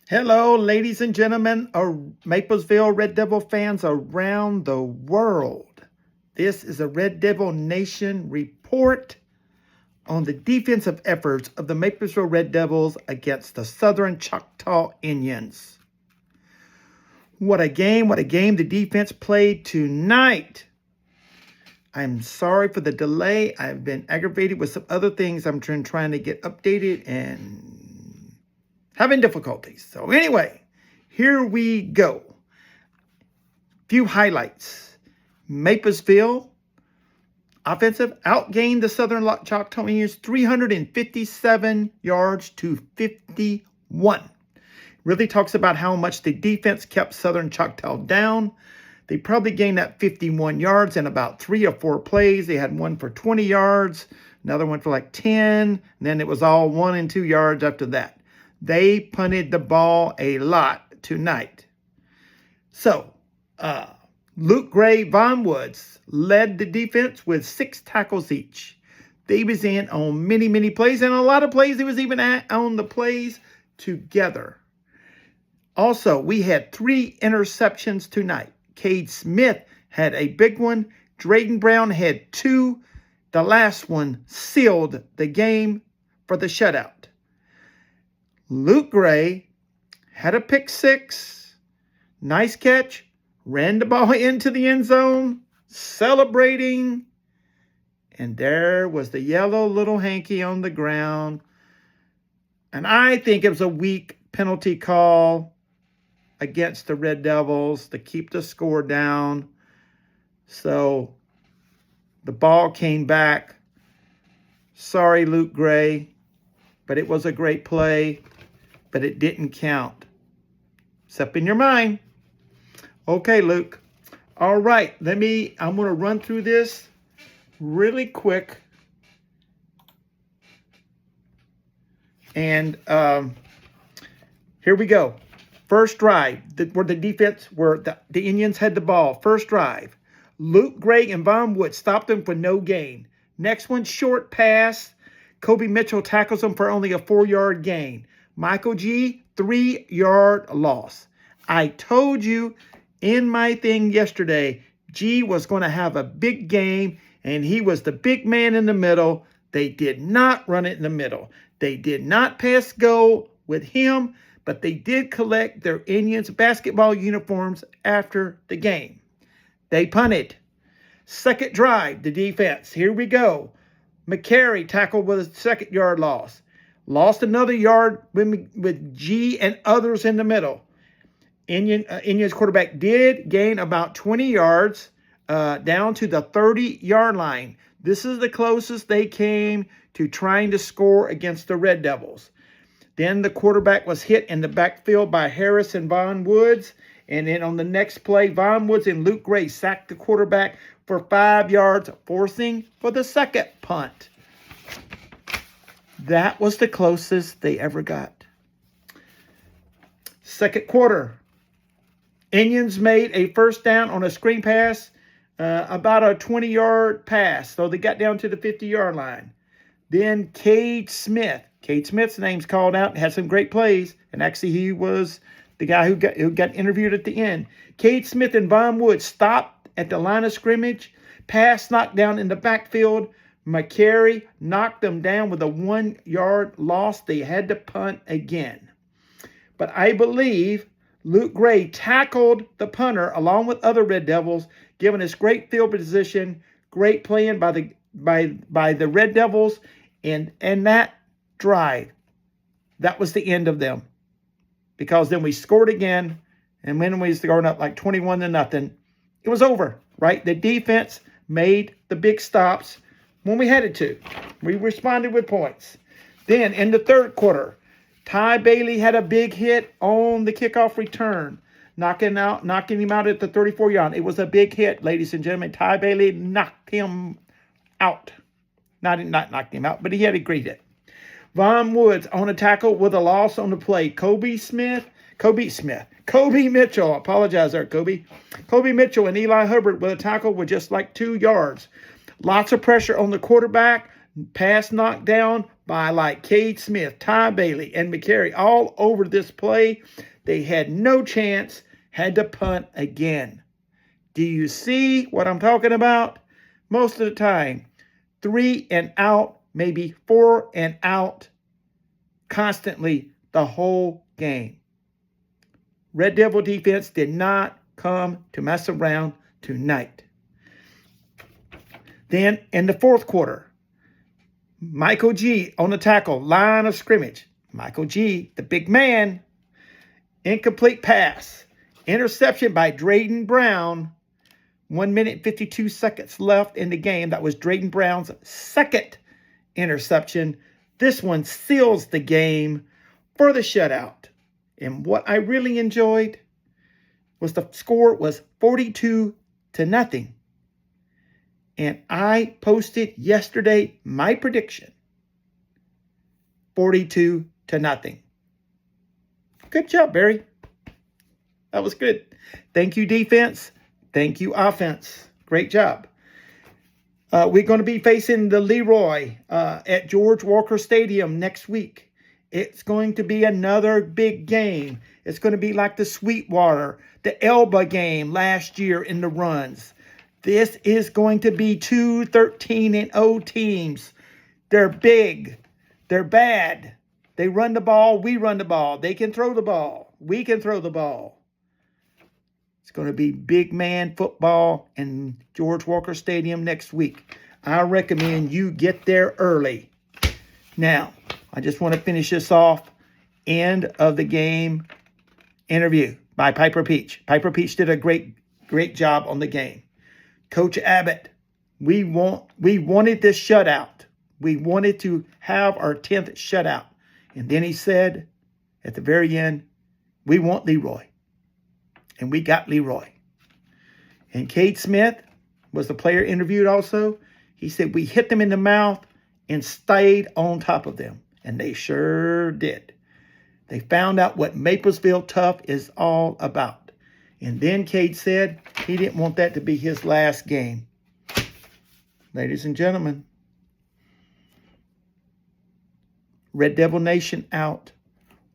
Hello, ladies and gentlemen, Maplesville Red Devil fans around the world. This is a Red Devil Nation report on the defensive efforts of the Maplesville Red Devils against the Southern Choctaw Indians. What a game the defense played tonight. I'm sorry for the delay. I've been aggravated with some other things. I'm trying to get updated and having difficulties. So anyway, here we go. Few highlights. Maplesville offensive outgained the Southern Choctaw Indians 357 yards to 51. Really talks about how much the defense kept Southern Choctaw down. They probably gained that 51 yards in about 3 or 4 plays. They had one for 20 yards, another one for like 10, and then it was all 1 and 2 yards after that. They punted the ball a lot tonight. So, Luke Gray, Von Woods led the defense with 6 tackles each. They was in on many plays, and a lot of plays. They was even on the plays together. Also, we had 3 interceptions tonight. Cade Smith had a big one. Drayden Brown had 2. The last one sealed the game for the shutout. Luke Gray had a pick 6. Nice catch. Ran the ball into the end zone. Celebrating. And there was the yellow little hanky on the ground. And I think it was a weak penalty call against the Red Devils to keep the score down. So the ball came back. Sorry, Luke Gray, but it was a great play, but it didn't count. Except in your mind. Okay, Luke. All right, I'm going to run through this really quick. And here we go. First drive, where the Indians had the ball. First drive. Luke Gray and Von Wood stopped them for no gain. Next one, short pass. Kobe Mitchell tackles him for only a 4-yard gain. Michael G, 3-yard loss. I told you in my thing yesterday, G was going to have a big game, and he was the big man in the middle. They did not run it in the middle. They did not pass go with him, but they did collect their Indians basketball uniforms after the game. They punted. Second drive, the defense. Here we go. McCary tackled with a 2nd-yard loss. Lost another yard with G and others in the middle. Indians quarterback did gain about 20 yards down to the 30-yard line. This is the closest they came to trying to score against the Red Devils. Then the quarterback was hit in the backfield by Harris and Von Woods. And then on the next play, Von Woods and Luke Gray sacked the quarterback for 5 yards, forcing for the second punt. That was the closest they ever got. Second quarter, Indians made a first down on a screen pass, about a 20-yard pass. So they got down to the 50-yard line. Then Cade Smith's name's called out, had some great plays, and actually he was the guy who got interviewed at the end. Cade Smith and Von Wood stopped at the line of scrimmage. Pass knocked down in the backfield. McCary knocked them down with a 1-yard loss. They had to punt again. But I believe Luke Gray tackled the punter along with other Red Devils, giving us great field position, great playing by the Red Devils, and that drive, that was the end of them. Because then we scored again, and when we scored up like 21-0, it was over, right? The defense made the big stops when we had it to. We responded with points. Then in the third quarter, Ty Bailey had a big hit on the kickoff return, knocking him out at the 34-yard. It was a big hit, ladies and gentlemen. Ty Bailey knocked him out. Not knocked him out, but he had a great hit. Von Woods on a tackle with a loss on the play. Kobe Mitchell. Apologize there, Kobe. Kobe Mitchell and Eli Hubbard with a tackle with just like 2 yards. Lots of pressure on the quarterback. Pass knocked down. by like Cade Smith, Ty Bailey, and McCary all over this play. They had no chance, had to punt again. Do you see what I'm talking about? Most of the time, 3 and out, maybe 4 and out, constantly the whole game. Red Devil defense did not come to mess around tonight. Then in the fourth quarter, Michael G on the tackle, line of scrimmage. Michael G, the big man, incomplete pass. Interception by Drayden Brown. 1 minute, 52 seconds left in the game. That was Drayden Brown's second interception. This one seals the game for the shutout. And what I really enjoyed was the score was 42-0. And I posted yesterday my prediction. 42-0. Good job, Barry. That was good. Thank you, defense. Thank you, offense. Great job. We're going to be facing the Leroy at George Walker Stadium next week. It's going to be another big game. It's going to be like the Sweetwater, the Elba game last year in the runs. This is going to be 2 13-0 teams. They're big. They're bad. They run the ball. We run the ball. They can throw the ball. We can throw the ball. It's going to be big man football in George Walker Stadium next week. I recommend you get there early. Now, I just want to finish this off. End of the game interview by Piper Peach. Piper Peach did a great job on the game. Coach Abbott, we wanted this shutout. We wanted to have our 10th shutout. And then he said at the very end, we want Leroy. And we got Leroy. And Cade Smith was the player interviewed also. He said we hit them in the mouth and stayed on top of them. And they sure did. They found out what Maplesville tough is all about. And then Cade said he didn't want that to be his last game. Ladies and gentlemen, Red Devil Nation out.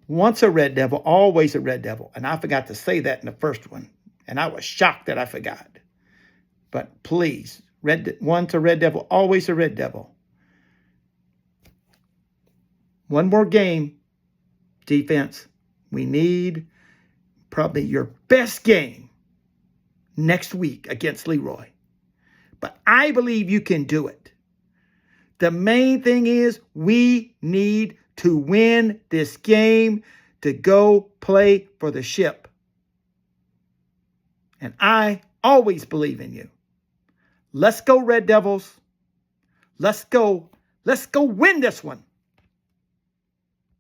Once a Red Devil, always a Red Devil. And I forgot to say that in the first one. And I was shocked that I forgot. But please, once a Red Devil, always a Red Devil. One more game, defense. We need probably your best game next week against Leroy. But I believe you can do it. The main thing is we need to win this game to go play for the ship. And I always believe in you. Let's go, Red Devils. Let's go. Let's go win this one.